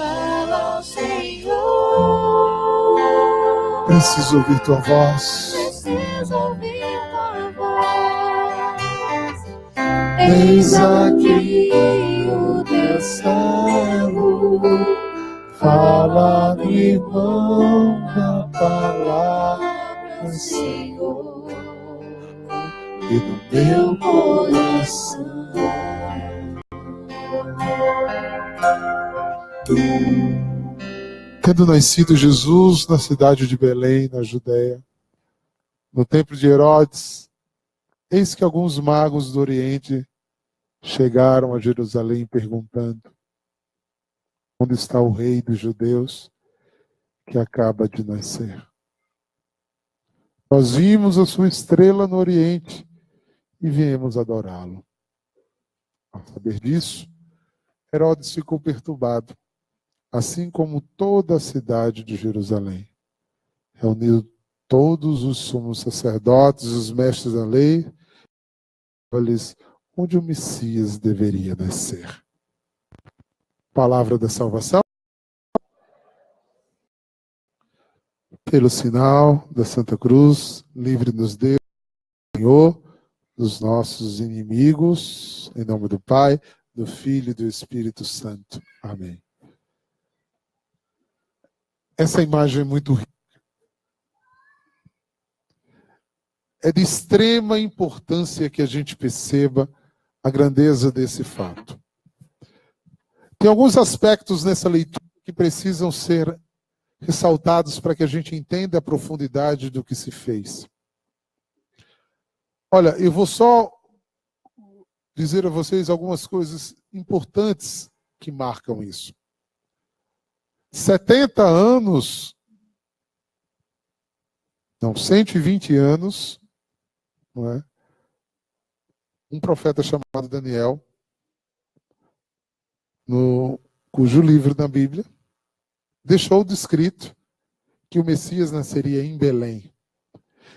Fala, Senhor. Preciso ouvir tua voz. Preciso ouvir tua voz. Eis aqui o teu servo. Fala, irmão, da palavra, Senhor, e do meu coração. Tendo nascido Jesus na cidade de Belém, na Judéia, no templo de Herodes, eis que alguns magos do Oriente chegaram a Jerusalém perguntando: onde está o rei dos judeus que acaba de nascer? Nós vimos a sua estrela no Oriente e viemos adorá-lo. Ao saber disso, Herodes ficou perturbado, assim como toda a cidade de Jerusalém. Reuniu todos os sumos sacerdotes, os mestres da lei, lhes onde o Messias deveria nascer. Palavra da salvação. Pelo sinal da Santa Cruz, livre-nos Deus, Senhor, dos nossos inimigos, em nome do Pai, do Filho e do Espírito Santo. Amém. Essa imagem é muito rica. É de extrema importância que a gente perceba a grandeza desse fato. Tem alguns aspectos nessa leitura que precisam ser ressaltados para que a gente entenda a profundidade do que se fez. Olha, eu vou só dizer a vocês algumas coisas importantes que marcam isso. 70 anos, não, 120 anos, não é? Um profeta chamado Daniel, cujo livro na Bíblia deixou descrito que o Messias nasceria em Belém.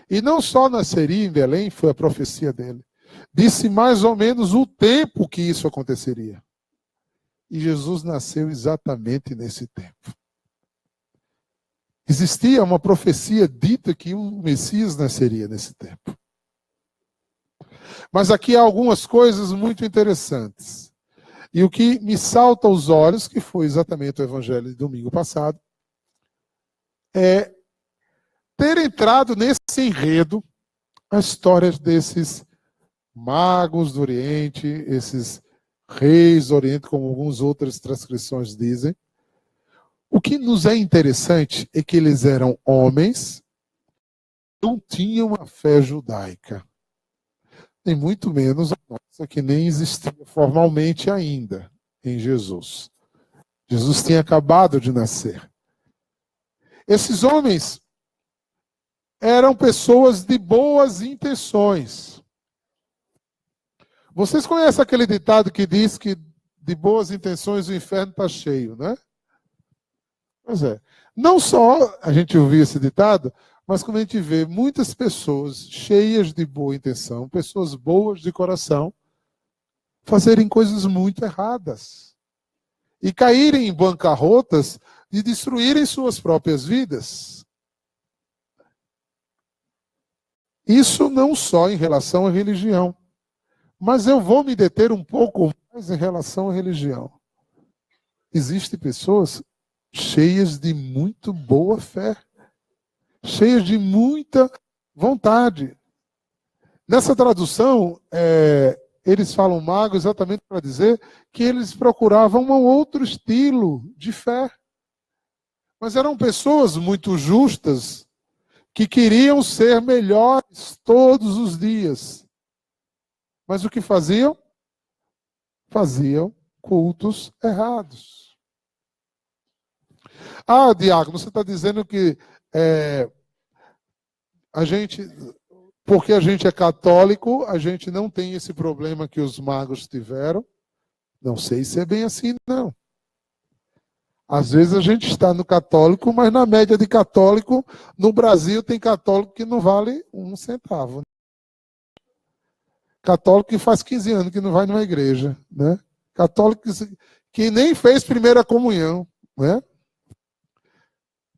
E não só nasceria em Belém, foi a profecia dele. Disse mais ou menos o tempo que isso aconteceria. E Jesus nasceu exatamente nesse tempo. Existia uma profecia dita que o Messias nasceria nesse tempo. Mas aqui há algumas coisas muito interessantes. E o que me salta aos olhos, que foi exatamente o evangelho de domingo passado, é ter entrado nesse enredo a história desses magos do Oriente, esses reis do Oriente, como algumas outras transcrições dizem. O que nos é interessante é que eles eram homens, não tinham a fé judaica. Nem muito menos a nossa, que nem existia formalmente ainda em Jesus. Jesus tinha acabado de nascer. Esses homens eram pessoas de boas intenções. Vocês conhecem aquele ditado que diz que de boas intenções o inferno está cheio, né? Pois é. Não só a gente ouviu esse ditado, mas como a gente vê muitas pessoas cheias de boa intenção, pessoas boas de coração, fazerem coisas muito erradas. E caírem em bancarrotas e destruírem suas próprias vidas. Isso não só em relação à religião. Mas eu vou me deter um pouco mais em relação à religião. Existem pessoas cheias de muito boa fé. Cheias de muita vontade. Nessa tradução, eles falam mago exatamente para dizer que eles procuravam um outro estilo de fé. Mas eram pessoas muito justas que queriam ser melhores todos os dias. Mas o que faziam? Faziam cultos errados. Ah, diácono, você está dizendo que porque a gente é católico, a gente não tem esse problema que os magos tiveram. Não sei se é bem assim, não. Às vezes a gente está no católico, mas na média de católico, no Brasil tem católico que não vale um centavo. Católico que faz 15 anos que não vai numa igreja, né? Católico que nem fez primeira comunhão. né?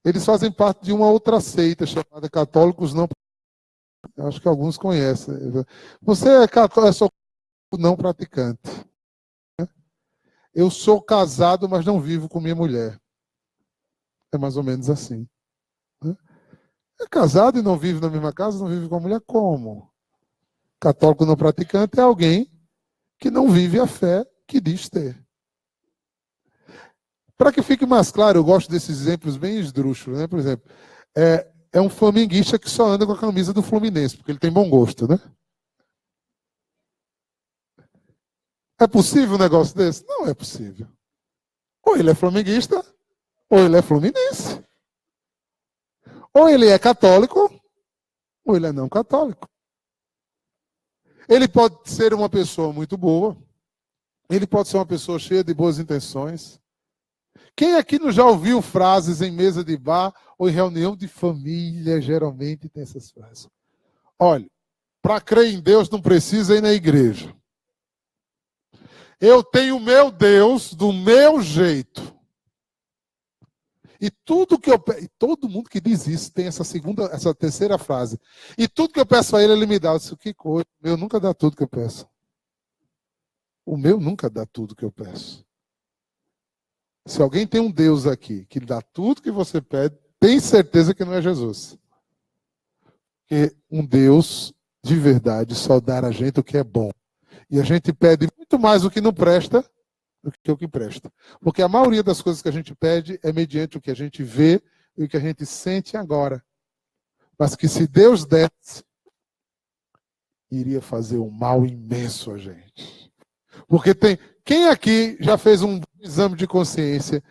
Eles fazem parte de uma outra seita chamada Católicos Não. Acho que alguns conhecem. Você é católico, eu sou não praticante. Eu sou casado, mas não vivo com minha mulher. É mais ou menos assim. É casado e não vive na mesma casa, não vive com a mulher, como? Católico não praticante é alguém que não vive a fé que diz ter. Para que fique mais claro, eu gosto desses exemplos bem esdrúxulos, né? Por exemplo, é um flamenguista que só anda com a camisa do Fluminense, porque ele tem bom gosto, né? É possível um negócio desse? Não é possível. Ou ele é flamenguista, ou ele é fluminense. Ou ele é católico, ou ele é não católico. Ele pode ser uma pessoa muito boa, ele pode ser uma pessoa cheia de boas intenções. Quem aqui não já ouviu frases em mesa de bar ou em reunião de família, geralmente tem essas frases. Olha, para crer em Deus não precisa ir na igreja. Eu tenho meu Deus do meu jeito. E tudo que eu peço, todo mundo que diz isso tem essa terceira frase. E tudo que eu peço a ele me dá. Eu disse, que coisa, o meu nunca dá tudo que eu peço. O meu nunca dá tudo que eu peço. Se alguém tem um Deus aqui que dá tudo que você pede, tem certeza que não é Jesus. Porque um Deus de verdade só dá a gente o que é bom. E a gente pede muito mais o que não presta do que o que presta. Porque a maioria das coisas que a gente pede é mediante o que a gente vê e o que a gente sente agora. Mas que se Deus desse, iria fazer um mal imenso a gente. Porque tem... Quem aqui já fez um exame de consciência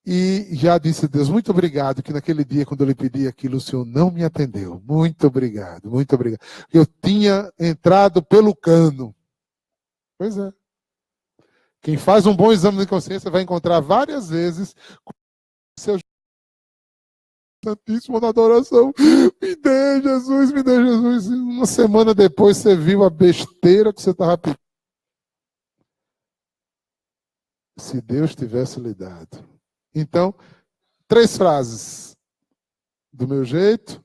e já disse a Deus, muito obrigado, que naquele dia, quando eu lhe pedi aquilo, o Senhor não me atendeu. Muito obrigado, muito obrigado. Eu tinha entrado pelo cano. Pois é. Quem faz um bom exame de consciência vai encontrar várias vezes seu Santíssimo na adoração. Me dê, Jesus, me dê, Jesus. E uma semana depois você viu a besteira que você estava pedindo. Se Deus tivesse lhe dado. Então, 3 frases. Do meu jeito,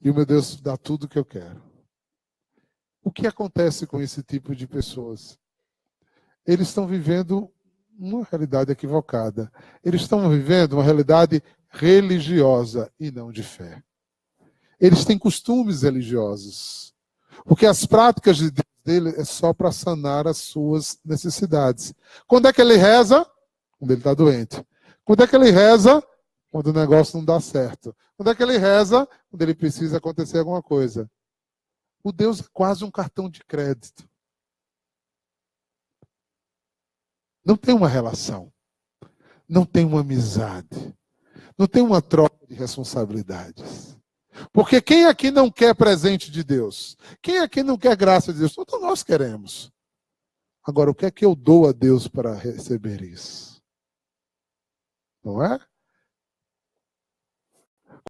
e o meu Deus dá tudo o que eu quero. O que acontece com esse tipo de pessoas? Eles estão vivendo uma realidade equivocada. Eles estão vivendo uma realidade religiosa e não de fé. Eles têm costumes religiosos. Porque as práticas de Deus dele é só para sanar as suas necessidades. Quando é que ele reza? Quando ele está doente. Quando é que ele reza? Quando o negócio não dá certo. Quando é que ele reza? Quando ele precisa acontecer alguma coisa. O Deus é quase um cartão de crédito. Não tem uma relação. Não tem uma amizade. Não tem uma troca de responsabilidades. Porque quem aqui não quer presente de Deus? Quem aqui não quer graça de Deus? Todos nós queremos. Agora, o que é que eu dou a Deus para receber isso? Não é?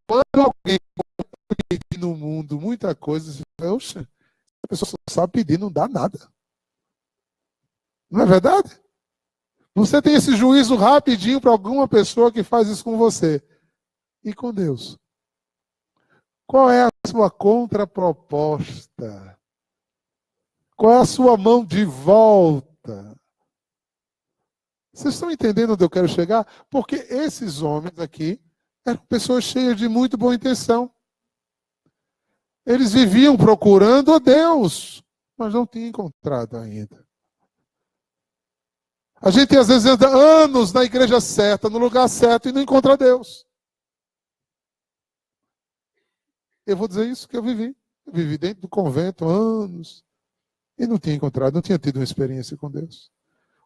Quando alguém pedir no mundo muita coisa, você fala, oxa, a pessoa só sabe pedir, não dá nada. Não é verdade? Você tem esse juízo rapidinho para alguma pessoa que faz isso com você. E com Deus? Qual é a sua contraproposta? Qual é a sua mão de volta? Vocês estão entendendo onde eu quero chegar? Porque esses homens aqui eram pessoas cheias de muito boa intenção. Eles viviam procurando a Deus, mas não tinham encontrado ainda. A gente às vezes anda anos na igreja certa, no lugar certo e não encontra Deus. Eu vou dizer isso que eu vivi. Eu vivi dentro do convento anos e não tinha encontrado, não tinha tido uma experiência com Deus.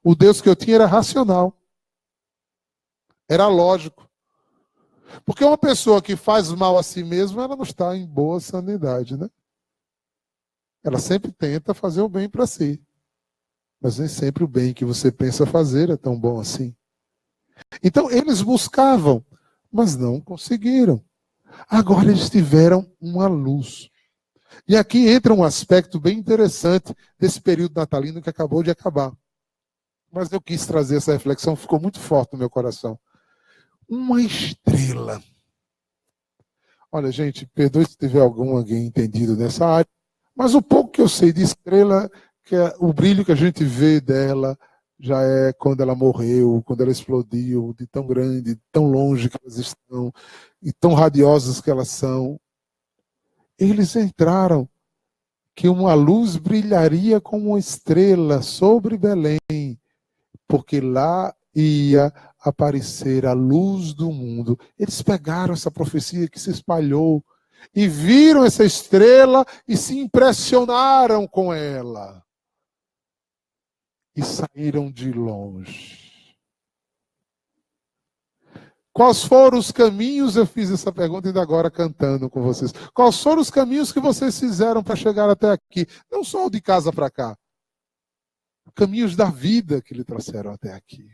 O Deus que eu tinha era racional. Era lógico. Porque uma pessoa que faz mal a si mesma, ela não está em boa sanidade, né? Ela sempre tenta fazer o bem para si. Mas nem sempre o bem que você pensa fazer é tão bom assim. Então, eles buscavam, mas não conseguiram. Agora eles tiveram uma luz. E aqui entra um aspecto bem interessante desse período natalino que acabou de acabar. mas eu quis trazer essa reflexão, ficou muito forte no meu coração. Uma estrela. Olha, gente, perdoe se tiver alguém entendido nessa área, mas o pouco que eu sei de estrela, que é o brilho que a gente vê dela, já é quando ela morreu, quando ela explodiu, de tão grande, tão longe que elas estão, e tão radiosas que elas são. Eles entraram que uma luz brilharia como uma estrela sobre Belém, porque lá ia aparecer a luz do mundo. Eles pegaram essa profecia que se espalhou e viram essa estrela e se impressionaram com ela. E saíram de longe. Quais foram os caminhos, eu fiz essa pergunta ainda agora cantando com vocês. Quais foram os caminhos que vocês fizeram para chegar até aqui? Não só o de casa para cá. Caminhos da vida que lhe trouxeram até aqui.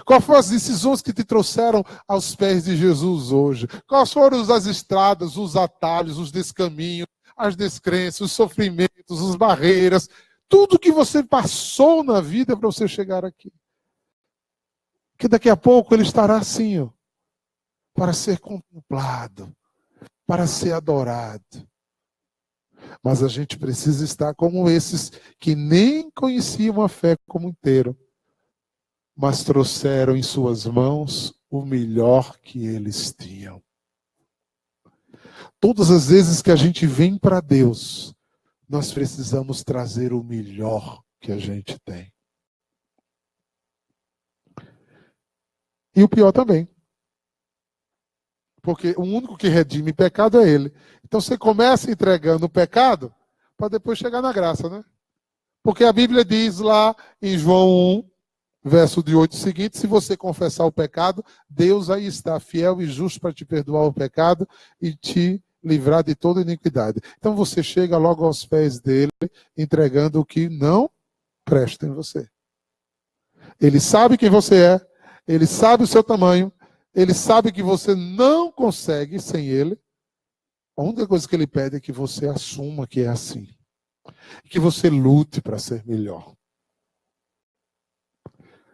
Quais foram as decisões que te trouxeram aos pés de Jesus hoje? Quais foram as estradas, os atalhos, os descaminhos, as descrenças, os sofrimentos, as barreiras, tudo que você passou na vida para você chegar aqui? Que daqui a pouco ele estará assim, ó, para ser contemplado, para ser adorado. Mas a gente precisa estar como esses que nem conheciam a fé como inteiro, mas trouxeram em suas mãos o melhor que eles tinham. Todas as vezes que a gente vem para Deus, nós precisamos trazer o melhor que a gente tem. E o pior também. Porque o único que redime pecado é Ele. Então você começa entregando o pecado para depois chegar na graça, né? Porque a Bíblia diz lá em João 1, verso de 8 seguinte, se você confessar o pecado, Deus aí está fiel e justo para te perdoar o pecado e te livrar de toda iniquidade. Então você chega logo aos pés dele, entregando o que não presta em você. Ele sabe quem você é, ele sabe o seu tamanho, ele sabe que você não consegue sem ele. A única coisa que ele pede é que você assuma que é assim. Que você lute para ser melhor.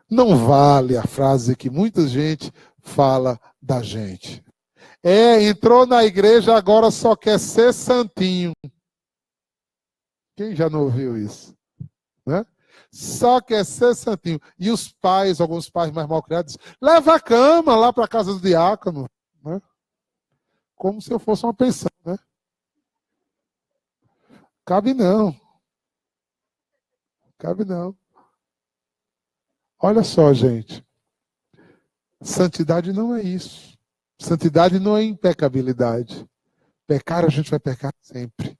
Não vale a frase que muita gente fala da gente. Entrou na igreja, agora só quer ser santinho. Quem já não ouviu isso? Né? Só quer ser santinho. E os pais, alguns pais mais mal criados, leva a cama lá para a casa do diácono. Né? Como se eu fosse uma pensão, né? Cabe não. Cabe não. Olha só, gente. Santidade não é isso. Santidade não é impecabilidade. Pecar, a gente vai pecar sempre.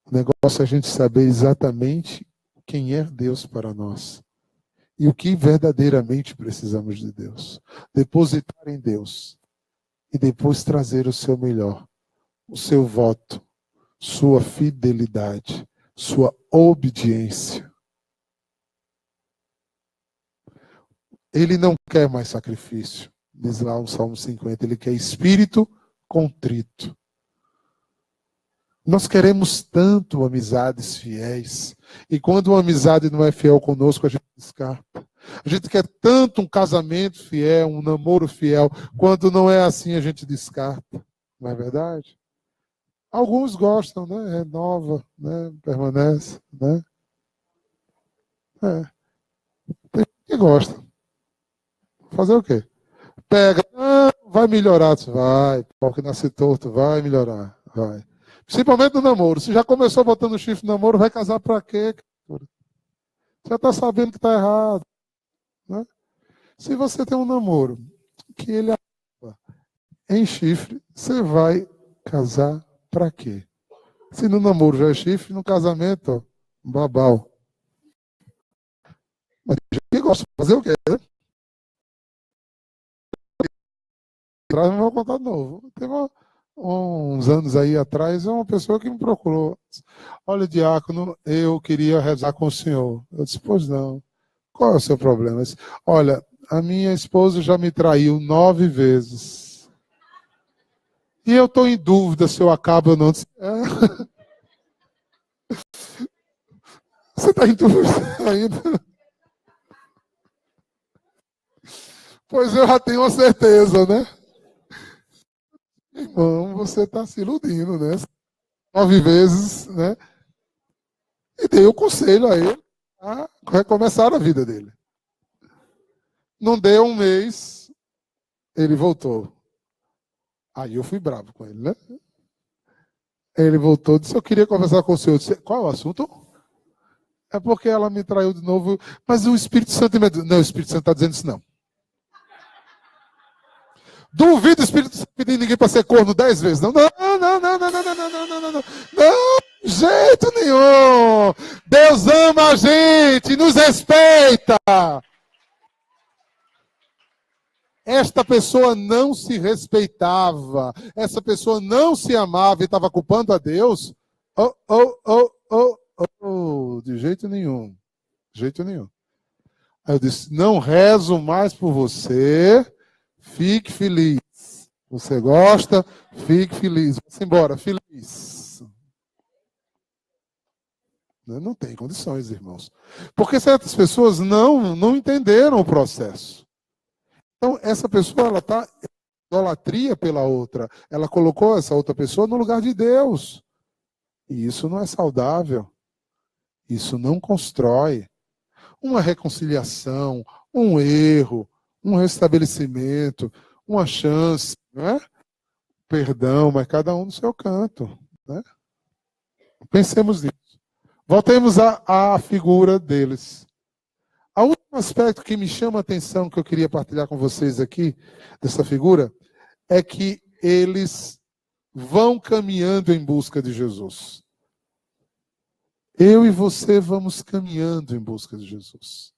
O negócio é a gente saber exatamente quem é Deus para nós. E o que verdadeiramente precisamos de Deus. Depositar em Deus. E depois trazer o seu melhor. O seu voto. Sua fidelidade. Sua obediência. Ele não quer mais sacrifício. Diz lá o Salmo 50. Ele quer espírito contrito. Nós queremos tanto amizades fiéis. E quando uma amizade não é fiel conosco, a gente descarta. A gente quer tanto um casamento fiel, um namoro fiel. Quando não é assim, a gente descarta. Não é verdade? Alguns gostam, né? Renova, né? Permanece, né? Tem gente que gosta. Fazer o quê? Pega, vai melhorar. Vai, porque nasce torto, vai melhorar. Vai. Principalmente no namoro. Se já começou botando chifre no namoro, vai casar pra quê? Você já está sabendo que está errado. Né? Se você tem um namoro que ele acaba em chifre, você vai casar pra quê? Se no namoro já é chifre, no casamento, ó, babau. Mas tem gente que gosta de fazer o quê? Né? Não vou contar de novo. Teve uns anos aí atrás, uma pessoa que me procurou. Olha, diácono, eu queria rezar com o senhor. Eu disse, pois não. Qual é o seu problema? Eu disse, olha, a minha esposa já me traiu 9 vezes. E eu estou em dúvida se eu acabo ou não. Eu disse, Você está em dúvida ainda? Pois eu já tenho uma certeza, né? Irmão, você está se iludindo, né? 9 vezes, né? E dei o conselho a ele a recomeçar a vida dele. Não deu um mês, ele voltou. Aí eu fui bravo com ele, né? Ele voltou, disse, eu queria conversar com o senhor. Eu disse, qual é o assunto? É porque ela me traiu de novo. Mas o Espírito Santo me diz, não, o Espírito Santo está dizendo isso não. Duvido o Espírito Santo pedir ninguém para ser corno 10 vezes. Não, não, não, não, não, não, não, não, não, não, não, não, não, jeito nenhum. Deus ama a gente, nos respeita. Esta pessoa não se respeitava, essa pessoa não se amava e estava culpando a Deus. De jeito nenhum, de jeito nenhum. Aí eu disse, não rezo mais por você, fique feliz. Você gosta, fique feliz. Vá-se embora, feliz. Não tem condições, irmãos. Porque certas pessoas não entenderam o processo. Então, essa pessoa, ela está em idolatria pela outra. Ela colocou essa outra pessoa no lugar de Deus. E isso não é saudável. Isso não constrói. Uma reconciliação, um erro, um restabelecimento, uma chance, né? Perdão, mas cada um no seu canto. Né? Pensemos nisso. Voltemos à figura deles. O último aspecto que me chama a atenção, que eu queria partilhar com vocês aqui, dessa figura, é que eles vão caminhando em busca de Jesus. Eu e você vamos caminhando em busca de Jesus.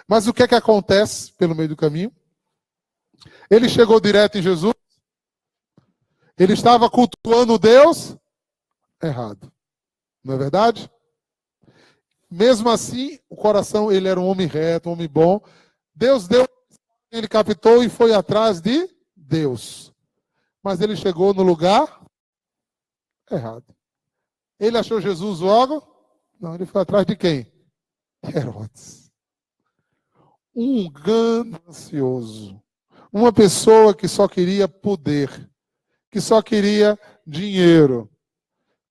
Mas o que é que acontece pelo meio do caminho? Ele chegou direto em Jesus? Ele estava cultuando Deus? Errado. Não é verdade? Mesmo assim, o coração, ele era um homem reto, um homem bom. Deus deu, ele captou e foi atrás de Deus. Mas ele chegou no lugar errado. Ele achou Jesus logo? Não, ele foi atrás de quem? Herodes. Um ganancioso. Uma pessoa que só queria poder, que só queria dinheiro.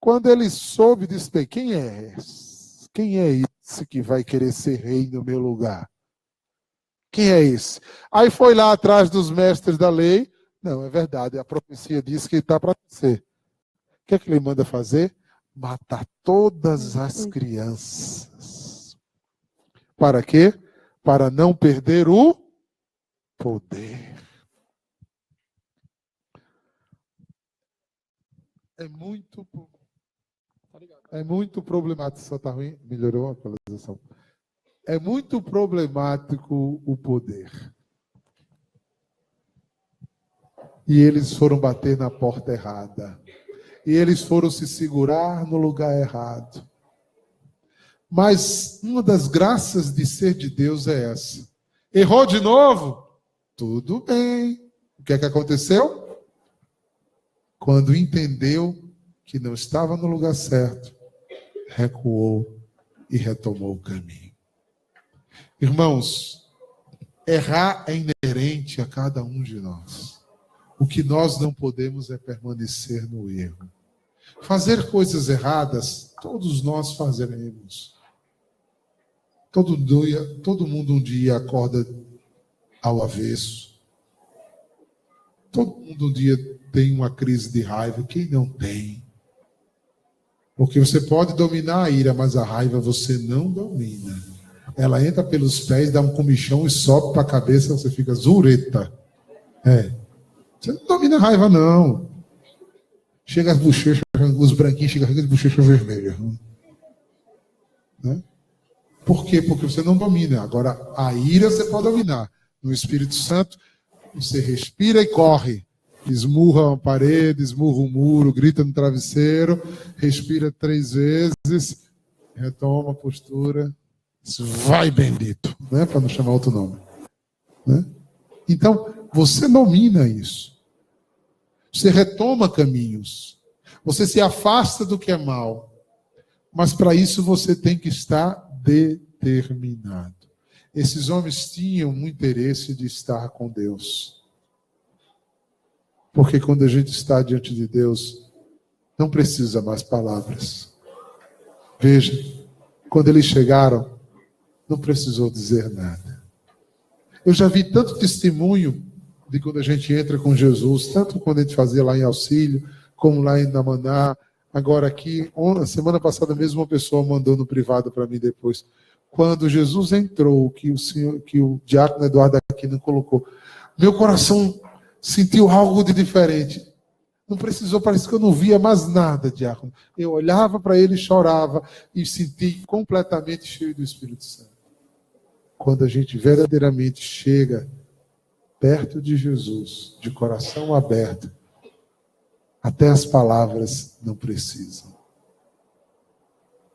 Quando ele soube, disse, quem é esse? Quem é esse que vai querer ser rei no meu lugar? Quem é esse? Aí foi lá atrás dos mestres da lei. Não, é verdade, a profecia diz que ele está para nascer. O que é que ele manda fazer? Matar todas as crianças. Para quê? Para não perder o poder. É muito problemático. Só está ruim? Melhorou a atualização. É muito problemático o poder. E eles foram bater na porta errada. E eles foram se segurar no lugar errado. Mas uma das graças de ser de Deus é essa. Errou de novo? Tudo bem. O que é que aconteceu? Quando entendeu que não estava no lugar certo, recuou e retomou o caminho. Irmãos, errar é inerente a cada um de nós. O que nós não podemos é permanecer no erro. Fazer coisas erradas, todos nós fazeremos. Todo mundo um dia acorda ao avesso. Todo mundo um dia tem uma crise de raiva. Quem não tem? Porque você pode dominar a ira, mas a raiva você não domina. Ela entra pelos pés, dá um comichão e sobe para a cabeça, você fica zureta. Você não domina a raiva, não. Chega as bochechas, os branquinhos chegam com as bochechas vermelhas. Né? Por quê? Porque você não domina. Agora, a ira você pode dominar. No Espírito Santo, você respira e corre. Esmurra uma parede, esmurra um muro, grita no travesseiro, respira 3 vezes, retoma a postura, vai bendito, né? Para não chamar outro nome. Né? Então, você domina isso. Você retoma caminhos. Você se afasta do que é mal. Mas para isso você tem que estar determinado. Esses homens tinham um interesse de estar com Deus. Porque quando a gente está diante de Deus, não precisa mais palavras. Veja, quando eles chegaram, não precisou dizer nada. Eu já vi tanto testemunho de quando a gente entra com Jesus, tanto quando a gente fazia lá em Auxílio, como lá em Namaná, agora aqui, semana passada mesmo uma pessoa mandou no privado para mim depois. Quando Jesus entrou, que o diácono Eduardo Aquino colocou, meu coração sentiu algo de diferente. Não precisou, parece que eu não via mais nada, diácono. Eu olhava para ele, chorava e senti completamente cheio do Espírito Santo. Quando a gente verdadeiramente chega perto de Jesus, de coração aberto, até as palavras não precisam.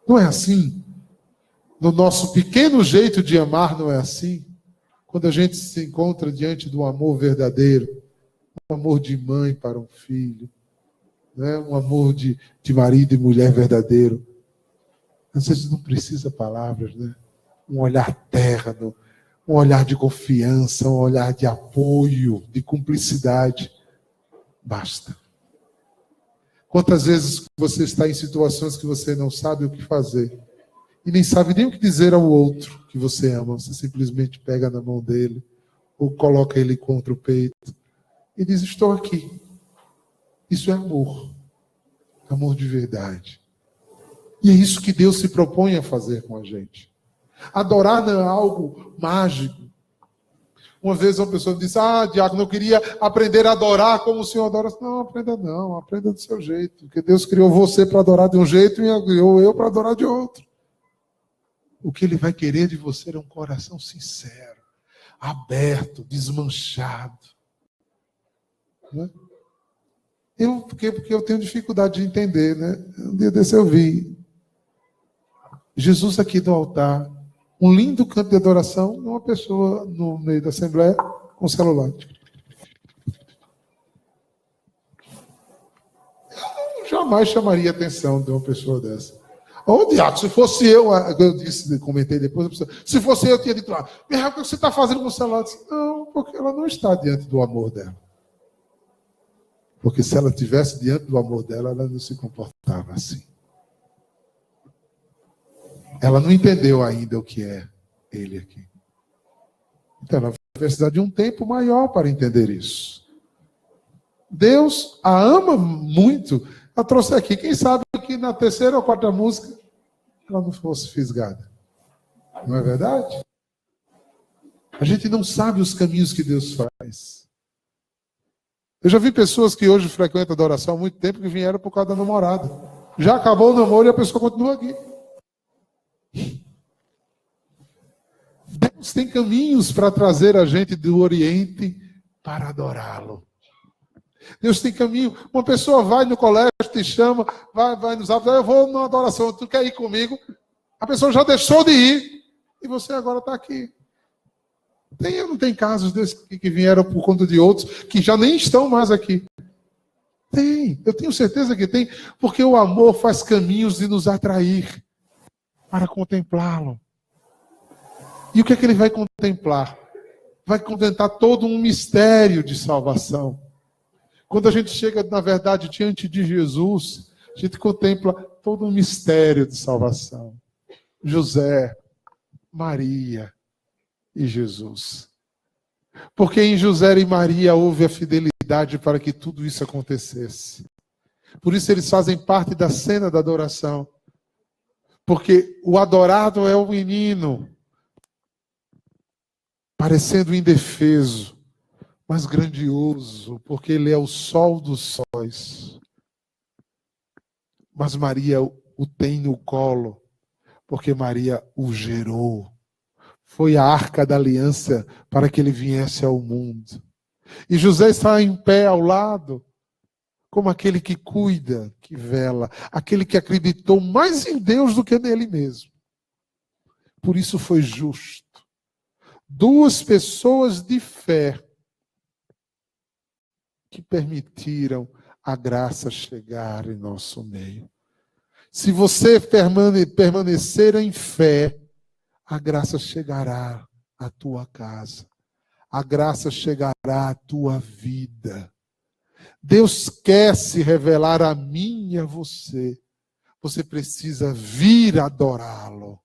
Não é assim? No nosso pequeno jeito de amar, não é assim? Quando a gente se encontra diante do amor verdadeiro, um amor de mãe para um filho, né? Um amor de marido e mulher verdadeiro. Às vezes não precisa palavras, né? Um olhar terno, um olhar de confiança, um olhar de apoio, de cumplicidade. Basta. Quantas vezes você está em situações que você não sabe o que fazer e nem sabe nem o que dizer ao outro que você ama. Você simplesmente pega na mão dele ou coloca ele contra o peito e diz, estou aqui. Isso é amor. Amor de verdade. E é isso que Deus se propõe a fazer com a gente. Adorar não é algo mágico. Uma vez uma pessoa me disse, diácono, eu queria aprender a adorar como o senhor adora. Não, aprenda do seu jeito. Porque Deus criou você para adorar de um jeito e criou eu para adorar de outro. O que Ele vai querer de você é um coração sincero, aberto, desmanchado. Né? Porque eu tenho dificuldade de entender, né? Um dia desse eu vi Jesus aqui no altar, um lindo canto de adoração, uma pessoa no meio da assembleia com o celular. Eu jamais chamaria a atenção de uma pessoa dessa. Ô, diabo, se fosse eu comentei depois, se fosse eu tinha dito, o que você está fazendo com o celular? Eu disse, não, porque ela não está diante do amor dela. Porque se ela estivesse diante do amor dela, ela não se comportava assim. Ela não entendeu ainda o que é ele aqui. Então, ela vai precisar de um tempo maior para entender isso. Deus a ama muito. Ela trouxe aqui. Quem sabe que na terceira ou quarta música ela não fosse fisgada. Não é verdade? A gente não sabe os caminhos que Deus faz. Eu já vi pessoas que hoje frequentam a adoração há muito tempo que vieram por causa da namorada. Já acabou o namoro e a pessoa continua aqui. Deus tem caminhos para trazer a gente do Oriente para adorá-lo. Deus tem caminho. Uma pessoa vai no colégio, te chama, vai nos hábitos, eu vou numa adoração, tu quer ir comigo? A pessoa já deixou de ir e você agora está aqui. Tem ou não tem casos desses que vieram por conta de outros que já nem estão mais aqui? Tem, eu tenho certeza que tem, porque o amor faz caminhos de nos atrair para contemplá-lo. E o que é que ele vai contemplar? Vai contemplar todo um mistério de salvação. Quando a gente chega, na verdade, diante de Jesus, a gente contempla todo um mistério de salvação. José, Maria e Jesus. Porque em José e Maria houve a fidelidade para que tudo isso acontecesse. Por isso eles fazem parte da cena da adoração. Porque o adorado é o menino, parecendo indefeso, mas grandioso, porque ele é o sol dos sóis. Mas Maria o tem no colo, porque Maria o gerou. Foi a arca da aliança para que ele viesse ao mundo. E José está em pé ao lado, como aquele que cuida, que vela, aquele que acreditou mais em Deus do que nele mesmo. Por isso foi justo. Duas pessoas de fé que permitiram a graça chegar em nosso meio. Se você permanecer em fé, a graça chegará à tua casa. A graça chegará à tua vida. Deus quer se revelar a mim e a você. Você precisa vir adorá-lo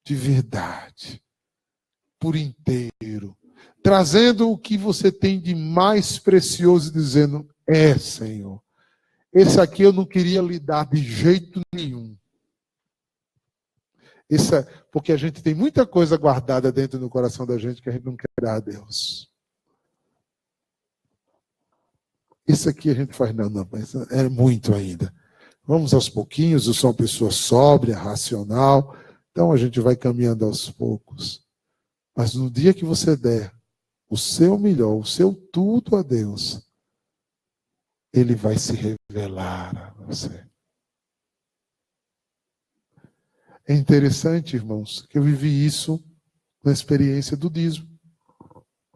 de verdade, por inteiro, trazendo o que você tem de mais precioso e dizendo: Senhor, esse aqui eu não queria lhe dar de jeito nenhum. Isso é porque a gente tem muita coisa guardada dentro do coração da gente que a gente não quer dar a Deus. Isso aqui a gente faz, não, mas é muito ainda. Vamos aos pouquinhos, eu sou uma pessoa sóbria, racional, então a gente vai caminhando aos poucos. Mas no dia que você der o seu melhor, o seu tudo a Deus, Ele vai se revelar a você. É interessante, irmãos, que eu vivi isso na experiência do dízimo.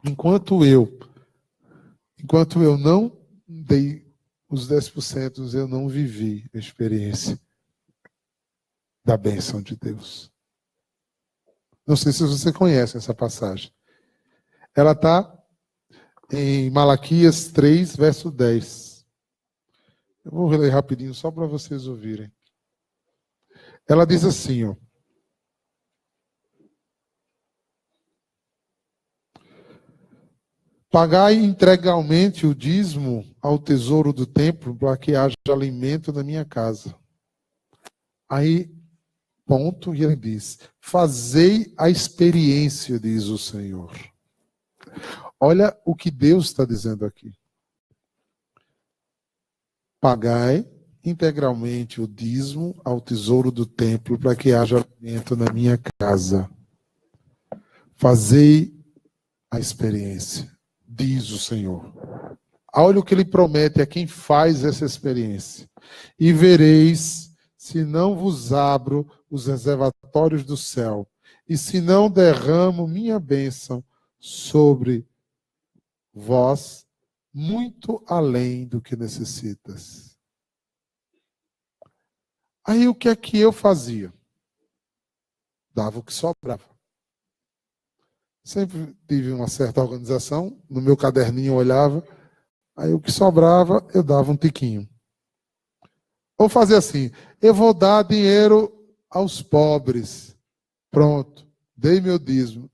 Enquanto eu não dei os 10%, eu não vivi a experiência da bênção de Deus. Não sei se você conhece essa passagem. Ela está em Malaquias 3, verso 10. Eu vou ler rapidinho só para vocês ouvirem. Ela diz assim, ó. Pagai integralmente o dízimo ao tesouro do templo, para que haja alimento na minha casa. Aí, ponto, e ele diz: fazei a experiência, diz o Senhor. Olha o que Deus está dizendo aqui. Pagai integralmente o dízimo ao tesouro do templo, para que haja alimento na minha casa. Fazei a experiência, diz o Senhor. Olha o que ele promete a quem faz essa experiência. E vereis se não vos abro os reservatórios do céu, e se não derramo minha bênção sobre vós, muito além do que necessitas. Aí o que é que eu fazia? Dava o que sobrava. Sempre tive uma certa organização, no meu caderninho eu olhava, aí o que sobrava eu dava um tiquinho. Ou fazer assim, eu vou dar dinheiro aos pobres. Pronto, dei meu dízimo.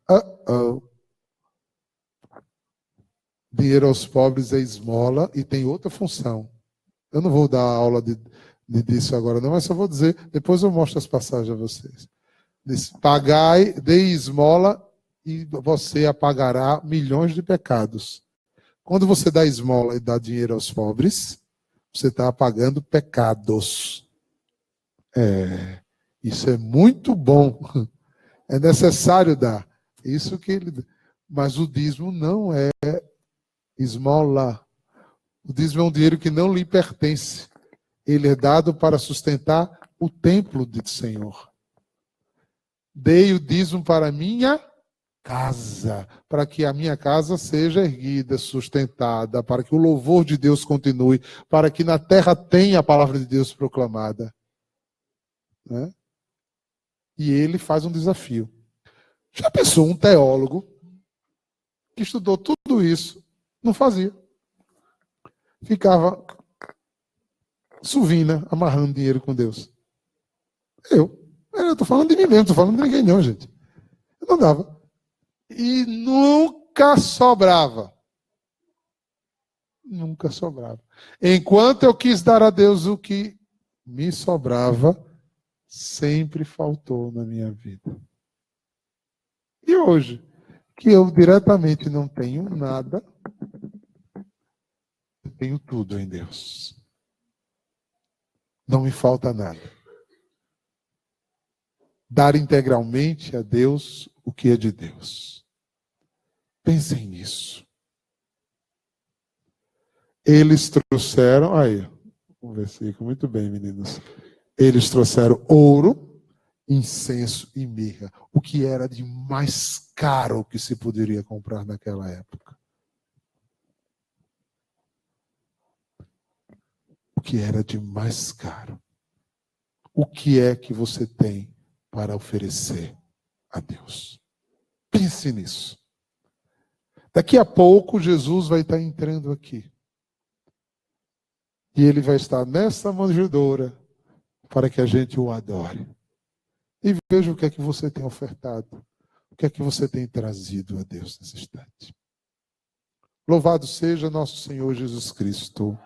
Dinheiro aos pobres é esmola e tem outra função. Eu não vou dar aula disso agora não, mas só vou dizer, depois eu mostro as passagens a vocês. Diz, pagai, dei esmola e você apagará milhões de pecados. Quando você dá esmola e dá dinheiro aos pobres, você está apagando pecados. Isso é muito bom. É necessário dar. Isso que ele. Mas o dízimo não é esmola. O dízimo é um dinheiro que não lhe pertence. Ele é dado para sustentar o templo do Senhor. Dei o dízimo para minha casa, para que a minha casa seja erguida, sustentada, para que o louvor de Deus continue, para que na terra tenha a palavra de Deus proclamada. Né? E ele faz um desafio. Já pensou um teólogo que estudou tudo isso, não fazia. Ficava suvina, amarrando dinheiro com Deus. Eu estou falando de mim mesmo, não estou falando de ninguém não, gente. Eu não dava. E nunca sobrava. Nunca sobrava. Enquanto eu quis dar a Deus o que me sobrava, sempre faltou na minha vida. E hoje, que eu diretamente não tenho nada, eu tenho tudo em Deus. Não me falta nada. Dar integralmente a Deus o que é de Deus. Pensem nisso. Eles trouxeram, aí, um versículo, muito bem, meninos. Eles trouxeram ouro, incenso e mirra, o que era de mais caro que se poderia comprar naquela época. O que era de mais caro. O que é que você tem para oferecer a Deus? Pense nisso. Daqui a pouco, Jesus vai estar entrando aqui. E ele vai estar nessa manjedoura para que a gente o adore. E veja o que é que você tem ofertado. O que é que você tem trazido a Deus nesse instante. Louvado seja nosso Senhor Jesus Cristo.